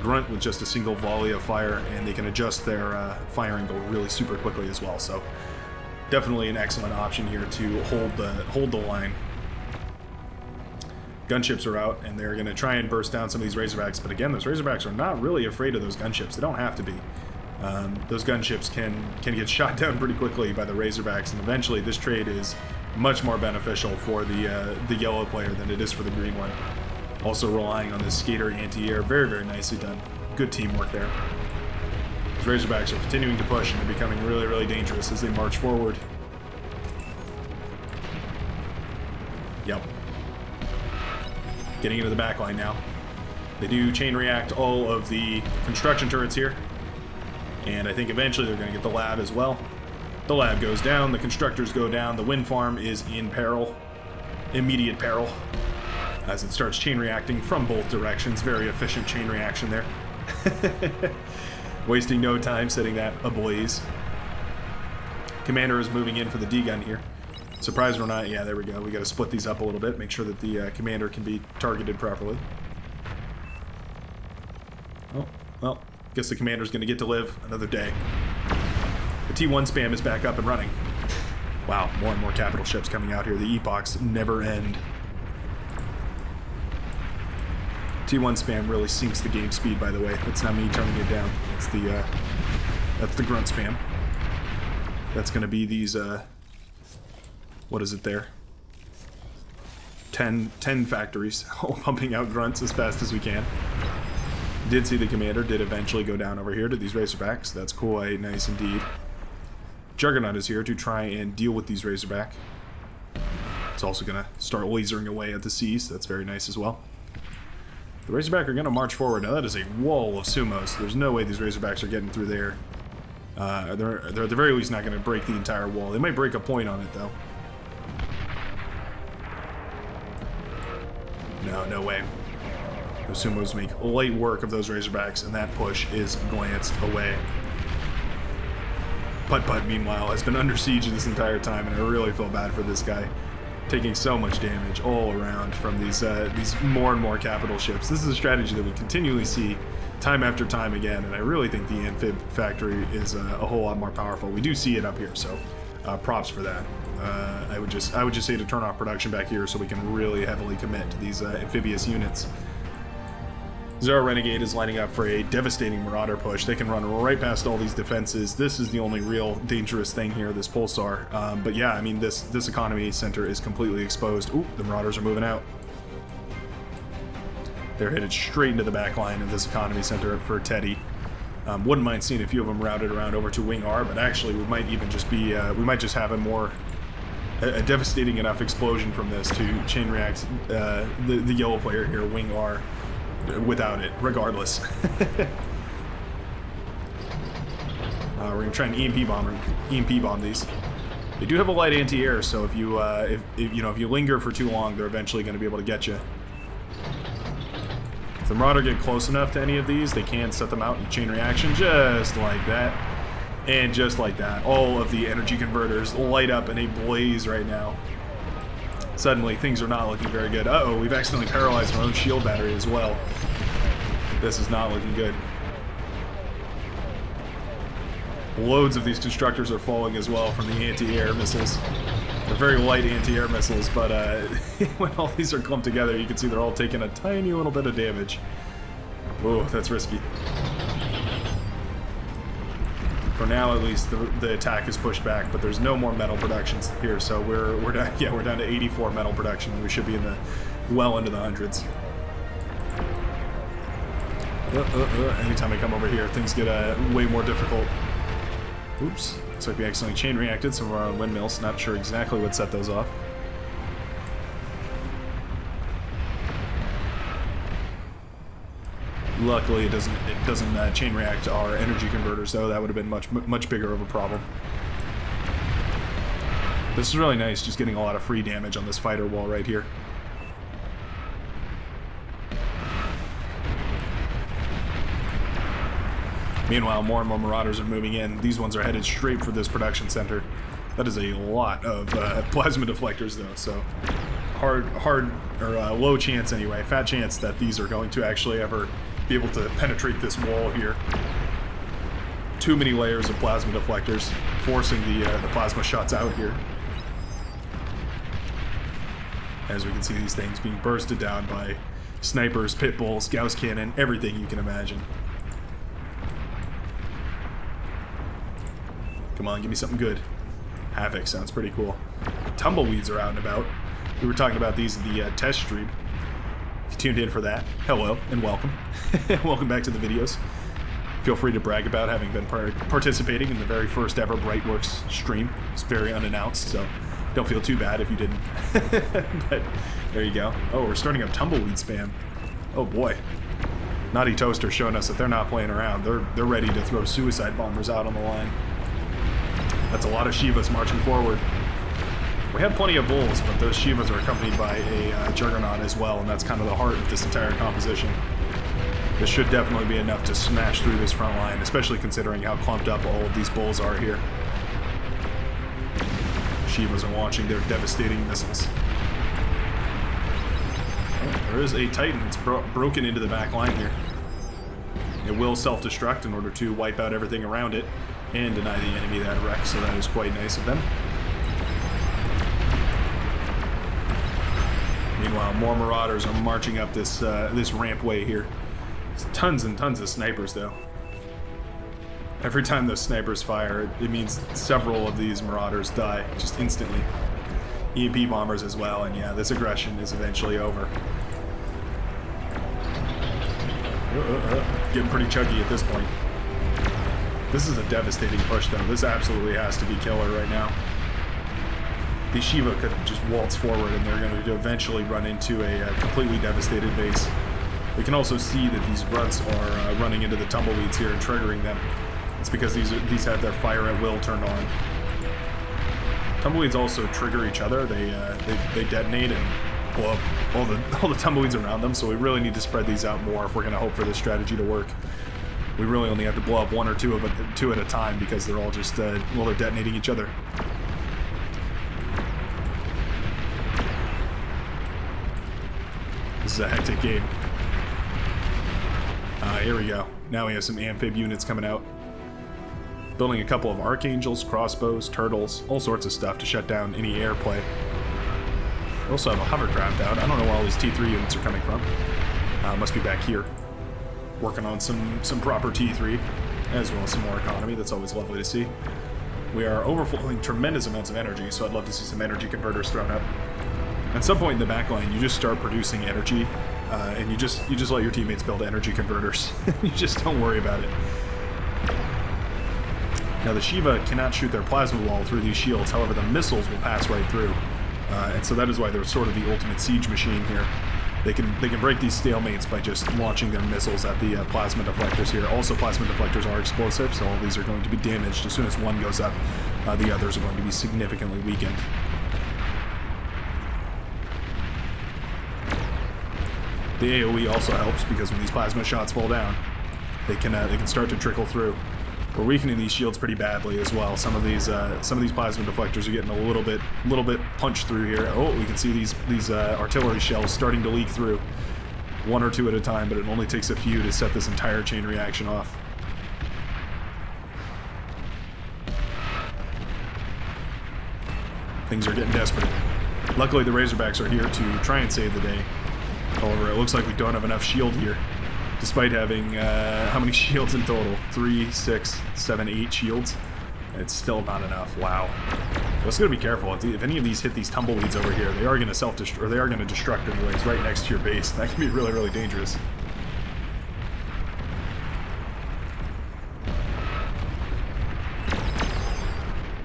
A: grunt with just a single volley of fire, and they can adjust their fire angle really super quickly as well. So definitely an excellent option here to hold the line. Gunships are out, and they're going to try and burst down some of these Razorbacks, but again, those Razorbacks are not really afraid of those gunships. They don't have to be. Those gunships can get shot down pretty quickly by the Razorbacks, and eventually this trade is much more beneficial for the yellow player than it is for the green one. Also relying on this skater anti-air. Very, very nicely done. Good teamwork there. These Razorbacks are continuing to push, and they're becoming really, really dangerous as they march forward. Yep. Getting into the back line now. They do chain react all of the construction turrets here. And I think eventually they're going to get the lab as well. The lab goes down, the constructors go down, the wind farm is in peril. Immediate peril. As it starts chain reacting from both directions. Very efficient chain reaction there. Wasting no time setting that ablaze. Commander is moving in for the D-gun here. Surprised or not, yeah, there we go. We got to split these up a little bit, make sure that the commander can be targeted properly. Oh, well, guess the commander's going to get to live another day. The T1 spam is back up and running. Wow, more and more capital ships coming out here. The epochs never end. T1 spam really sinks the game speed, by the way. That's not me turning it down. That's the grunt spam. That's going to be these, what is it there? 10 factories, all pumping out grunts as fast as we can. Did see the commander did eventually go down over here to these Razorbacks. That's quite nice indeed. Juggernaut is here to try and deal with these Razorback. It's also going to start lasering away at the seas. That's very nice as well. The Razorback are going to march forward. Now that is a wall of sumos. There's no way these Razorbacks are getting through there. They're at the very least not going to break the entire wall. They might break a point on it though. No way. The sumos make light work of those Razorbacks, and that push is glanced away. Putt-Putt, meanwhile, has been under siege this entire time, and I really feel bad for this guy. Taking so much damage all around from these more and more capital ships. This is a strategy that we continually see time after time again, and I really think the Amphib factory is a whole lot more powerful. We do see it up here, so props for that. I would just say to turn off production back here so we can really heavily commit to these amphibious units. Zero Renegade is lining up for a devastating Marauder push. They can run right past all these defenses. This is the only real dangerous thing here, this Pulsar. But yeah, I mean, this economy center is completely exposed. Ooh, the Marauders are moving out. They're headed straight into the back line of this economy center for Teddy. Wouldn't mind seeing a few of them routed around over to Wing R, but actually we might even just be, we might just have a devastating enough explosion from this to chain react the yellow player here, Wing R, without it, regardless. We're gonna try and EMP bomb these. They do have a light anti-air, so if you linger for too long, they're eventually going to be able to get you. If the Marauder get close enough to any of these, they can set them out in chain reaction, just like that. And just like that, all of the energy converters light up in a blaze right now. Suddenly, things are not looking very good. Uh-oh, we've accidentally paralyzed our own shield battery as well. This is not looking good. Loads of these constructors are falling as well from the anti-air missiles. They're very light anti-air missiles, but when all these are clumped together, you can see they're all taking a tiny little bit of damage. Whoa, that's risky. For now, at least, the attack is pushed back, but there's no more metal productions here, so we're down. Yeah, we're down to 84 metal production. We should be in the well into the hundreds. Anytime I come over here, things get way more difficult. Oops. Looks like we accidentally chain reacted some of our own windmills. Not sure exactly what set those off. Luckily, it doesn't chain react our energy converters, though. That would have been much bigger of a problem. This is really nice, just getting a lot of free damage on this fighter wall right here. Meanwhile, more and more Marauders are moving in. These ones are headed straight for this production center. That is a lot of plasma deflectors, though, so low chance anyway, fat chance that these are going to actually ever be able to penetrate this wall here. Too many layers of plasma deflectors, forcing the plasma shots out here. As we can see these things being bursted down by snipers, pit bulls, Gauss cannon, everything you can imagine. Come on, give me something good. Havoc sounds pretty cool. Tumbleweeds are out and about. We were talking about these in the test stream. If you tuned in for that, hello and welcome. Welcome back to the videos. Feel free to brag about having been participating in the very first ever Brightworks stream. It's very unannounced, so don't feel too bad if you didn't. But there you go. Oh, we're starting up tumbleweed spam. Oh boy. Naughty Toaster showing us that they're not playing around. They're ready to throw suicide bombers out on the line. That's a lot of Shivas marching forward. We have plenty of bulls, but those Shivas are accompanied by a Juggernaut as well, and that's kind of the heart of this entire composition. This should definitely be enough to smash through this front line, especially considering how clumped up all of these bulls are here. Shivas are launching their devastating missiles. Oh, there is a Titan that's broken into the back line here. It will self-destruct in order to wipe out everything around it and deny the enemy that wreck, so that is quite nice of them. Meanwhile, more Marauders are marching up this rampway here. There's tons and tons of snipers, though. Every time those snipers fire, it means several of these Marauders die, just instantly. EMP bombers as well, and yeah, this aggression is eventually over. Getting pretty chuggy at this point. This is a devastating push, though. This absolutely has to be killer right now. The Shiva could just waltz forward, and they're going to eventually run into a completely devastated base. We can also see that these grunts are running into the tumbleweeds here and triggering them. It's because these have their fire at will turned on. Tumbleweeds also trigger each other. They detonate and blow up all the tumbleweeds around them. So we really need to spread these out more if we're going to hope for this strategy to work. We really only have to blow up one or two at a time because they're all just they're detonating each other. This is a hectic game. Here we go. Now we have some amphib units coming out. Building a couple of archangels, crossbows, turtles, all sorts of stuff to shut down any airplay. We also have a hovercraft out. I don't know where all these T3 units are coming from. Must be back here. Working on some proper T3, as well as some more economy. That's always lovely to see. We are overflowing tremendous amounts of energy, so I'd love to see some energy converters thrown up. At some point in the backline, you just start producing energy, and you just let your teammates build energy converters. You just don't worry about it. Now the Shiva cannot shoot their plasma wall through these shields, however the missiles will pass right through. And so that is why they're sort of the ultimate siege machine here. They can break these stalemates by just launching their missiles at the plasma deflectors here. Also, plasma deflectors are explosive, so all these are going to be damaged. As soon as one goes up, the others are going to be significantly weakened. The AoE also helps because when these plasma shots fall down, they can start to trickle through. We're weakening these shields pretty badly as well. Some of these plasma deflectors are getting a little bit punched through here. Oh, we can see these artillery shells starting to leak through, one or two at a time, but it only takes a few to set this entire chain reaction off. Things are getting desperate. Luckily, the Razorbacks are here to try and save the day. However, it looks like we don't have enough shield here. Despite having, how many shields in total? 3, 6, 7, 8 shields. It's still not enough. Wow. Let's gotta be careful. If any of these hit these tumbleweeds over here, they are gonna self-destruct, or they are gonna destruct anyways, right next to your base. That can be really, really dangerous.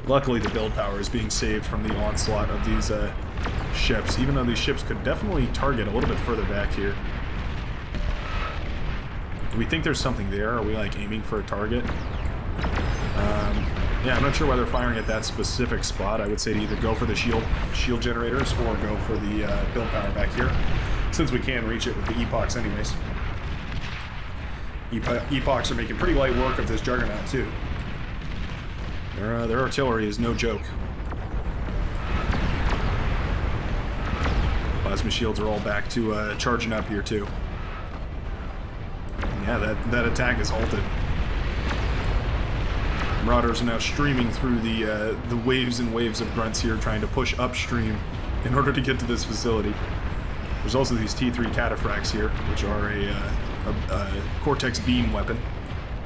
A: Luckily, the build power is being saved from the onslaught of these ships, even though these ships could definitely target a little bit further back here. Do we think there's something there? Are we, like, aiming for a target? Yeah, I'm not sure why they're firing at that specific spot. I would say to either go for the shield generators or go for the build power back here, since we can reach it with the epochs anyways. Epochs are making pretty light work of this juggernaut, too. Their artillery is no joke. Plasma shields are all back to charging up here, too. Yeah, that attack is halted. Marauders are now streaming through the waves and waves of grunts here, trying to push upstream in order to get to this facility. There's also these T3 cataphracts here, which are a Cortex beam weapon.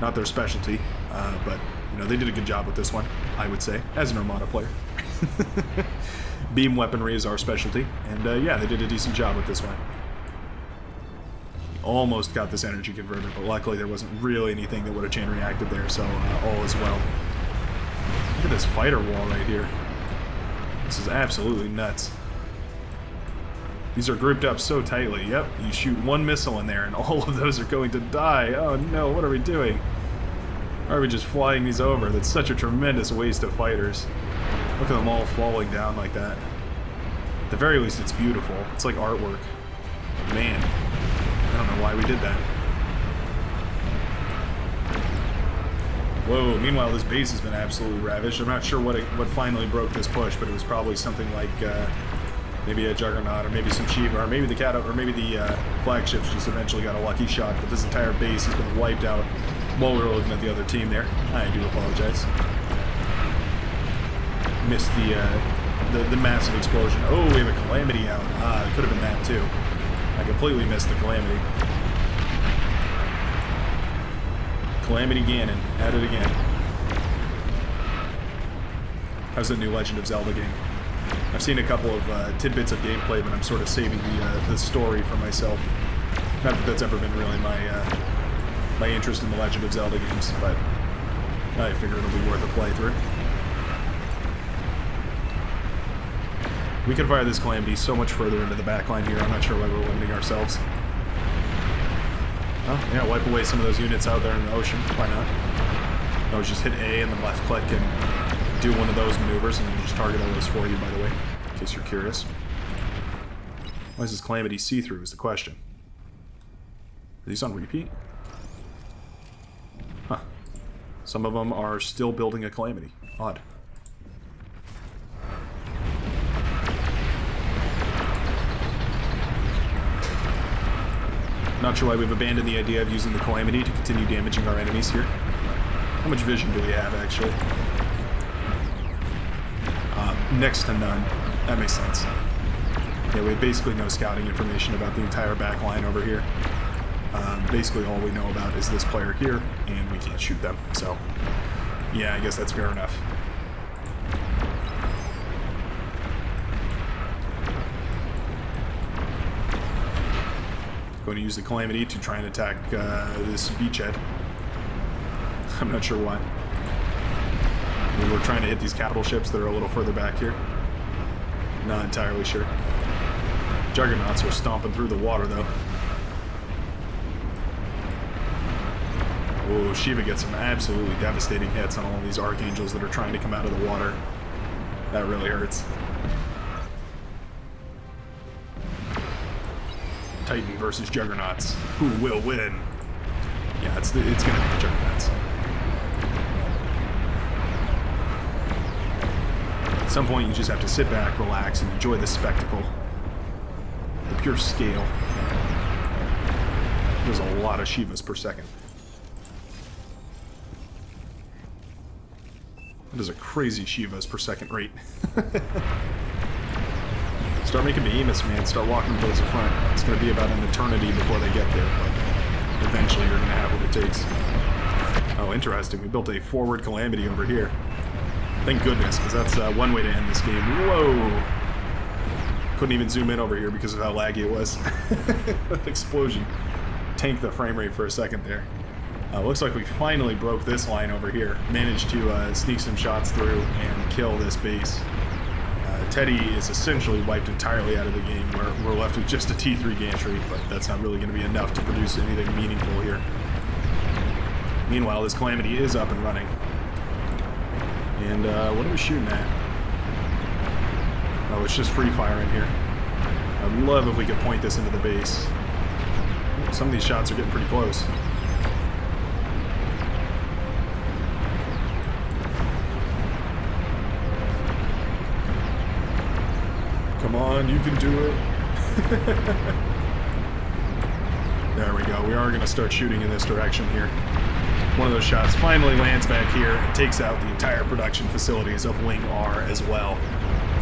A: Not their specialty, but you know, they did a good job with this one, I would say, as an Armada player. Beam weaponry is our specialty, and yeah, they did a decent job with this one. Almost got this energy converter, but luckily there wasn't really anything that would have chain reacted there, so all is well. Look at this fighter wall right here. This is absolutely nuts. These are grouped up so tightly. Yep, you shoot one missile in there and all of those are going to die. Oh no, what are we doing? Why are we just flying these over? That's such a tremendous waste of fighters. Look at them all falling down like that. At the very least, it's beautiful. It's like artwork. But man, I don't know why we did that. Whoa, meanwhile this base has been absolutely ravaged. I'm not sure what finally broke this push, but it was probably something like maybe a Juggernaut, or maybe some Shiva, or maybe the flagships just eventually got a lucky shot, but this entire base has been wiped out while we were looking at the other team there. I do apologize. Missed the massive explosion. Oh, we have a Calamity out. It could have been that too. I completely missed the Calamity. Calamity Ganon, at it again. How's the new Legend of Zelda game? I've seen a couple of tidbits of gameplay, but I'm sort of saving the story for myself. Not that that's ever been really my interest in the Legend of Zelda games, but I figure it'll be worth a playthrough. We could fire this Calamity so much further into the backline here. I'm not sure why we're limiting ourselves. Oh, yeah, wipe away some of those units out there in the ocean. Why not? No, just hit A and then left click and do one of those maneuvers, and then just target all those for you, by the way, in case you're curious. Why is this Calamity see-through is the question. Are these on repeat? Huh. Some of them are still building a Calamity. Odd. Not sure why we've abandoned the idea of using the Calamity to continue damaging our enemies here. How much vision do we have, actually? Next to none. That makes sense. Yeah, we have basically no scouting information about the entire back line over here. Basically all we know about is this player here, and we can't shoot them. So, yeah, I guess that's fair enough. Going to use the Calamity to try and attack this beachhead. I'm not sure why. We were trying to hit these capital ships that are a little further back here. Not entirely sure. Juggernauts are stomping through the water, though. Oh, Shiva gets some absolutely devastating hits on all these Archangels that are trying to come out of the water. That really hurts. Titan versus Juggernauts. Who will win? Yeah, it's gonna be the Juggernauts. At some point, you just have to sit back, relax, and enjoy the spectacle. The pure scale. There's a lot of Shivas per second. That is a crazy Shivas per second rate. Start making behemoths, man. Start walking towards the front. It's going to be about an eternity before they get there, but eventually you're going to have what it takes. Oh, interesting. We built a forward Calamity over here. Thank goodness, because that's one way to end this game. Whoa! Couldn't even zoom in over here because of how laggy it was. That explosion tanked the frame rate for a second there. Looks like we finally broke this line over here. Managed to sneak some shots through and kill this base. Teddy is essentially wiped entirely out of the game. We're left with just a T3 gantry, but that's not really going to be enough to produce anything meaningful here. Meanwhile, this Calamity is up and running. And what are we shooting at? Oh, it's just free fire in here. I'd love if we could point this into the base. Some of these shots are getting pretty close. Come on, you can do it. There we go. We are going to start shooting in this direction here. One of those shots finally lands back here and takes out the entire production facilities of Wing R as well.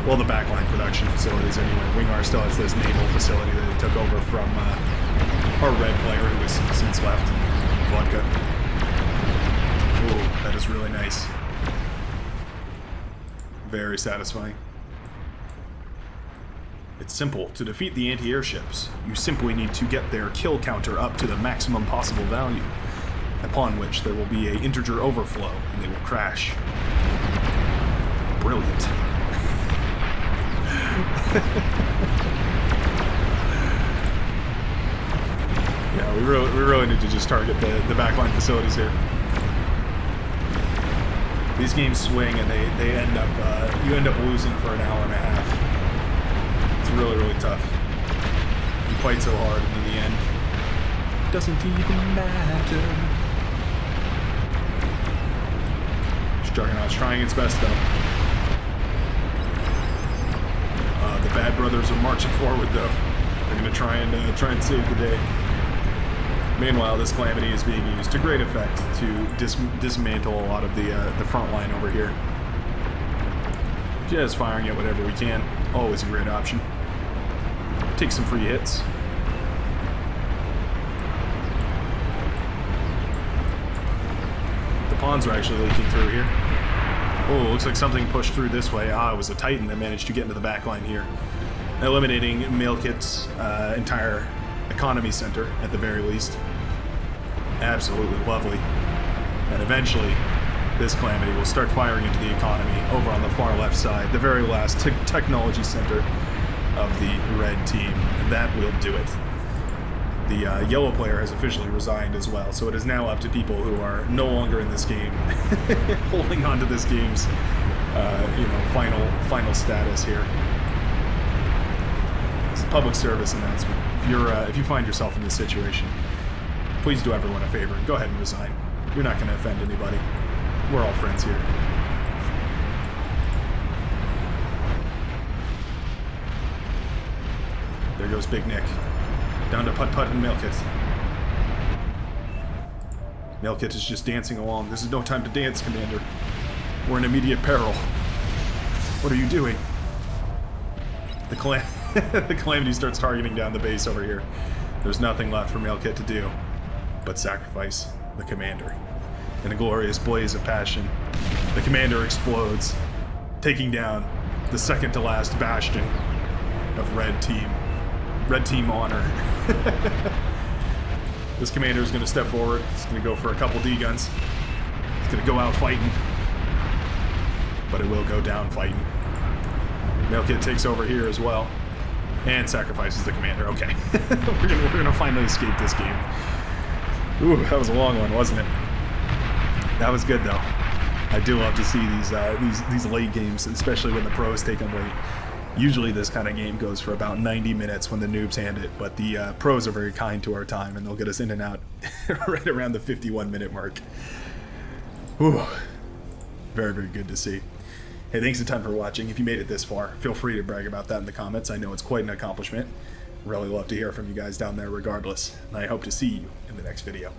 A: Well, the backline production facilities anyway. Wing R still has this naval facility that it took over from our red player who has since left. Vodka. Ooh, that is really nice. Very satisfying. It's simple. To defeat the anti-airships, you simply need to get their kill counter up to the maximum possible value, upon which there will be an integer overflow, and they will crash. Brilliant. Yeah, we really need to just target the backline facilities here. These games swing, and they end up you end up losing for an hour and a half. It's really, really tough. You fight so hard, and in the end, it doesn't even matter. Juggernaut's trying its best, though. The Bad Brothers are marching forward, though. They're going to try and save the day. Meanwhile, this Calamity is being used to great effect to dismantle a lot of the front line over here. Just firing at whatever we can. Always a great option. Take some free hits. The pawns are actually leaking through here. Oh, looks like something pushed through this way. Ah, it was a Titan that managed to get into the back line here, eliminating Mailkit's entire economy center at the very least. Absolutely lovely. And eventually, this Calamity will start firing into the economy over on the far left side, the very last technology center of the red team. And that will do it. The yellow player has officially resigned as well, so it is now up to people who are no longer in this game, holding on to this game's, final status here. It's a public service announcement. If you find yourself in this situation, please do everyone a favor and go ahead and resign. You're not going to offend anybody. We're all friends here. There goes Big Nick. Down to Putt-Putt and Mailkit. Mailkit is just dancing along. This is no time to dance, Commander. We're in immediate peril. What are you doing? The Calamity starts targeting down the base over here. There's nothing left for Mailkit to do but sacrifice the Commander. In a glorious blaze of passion, the Commander explodes, taking down the second to last bastion of Red Team. Red Team honor. This Commander is going to step forward. He's going to go for a couple D-guns. He's going to go out fighting. But it will go down fighting. Mailkit takes over here as well. And sacrifices the Commander. Okay. we're gonna finally escape this game. Ooh, that was a long one, wasn't it? That was good, though. I do love to see these late games, especially when the pros take them late. Usually this kind of game goes for about 90 minutes when the noobs hand it, but the pros are very kind to our time, and they'll get us in and out right around the 51-minute mark. Whew. Very, very good to see. Hey, thanks a ton for watching. If you made it this far, feel free to brag about that in the comments. I know it's quite an accomplishment. Really love to hear from you guys down there regardless, and I hope to see you in the next video.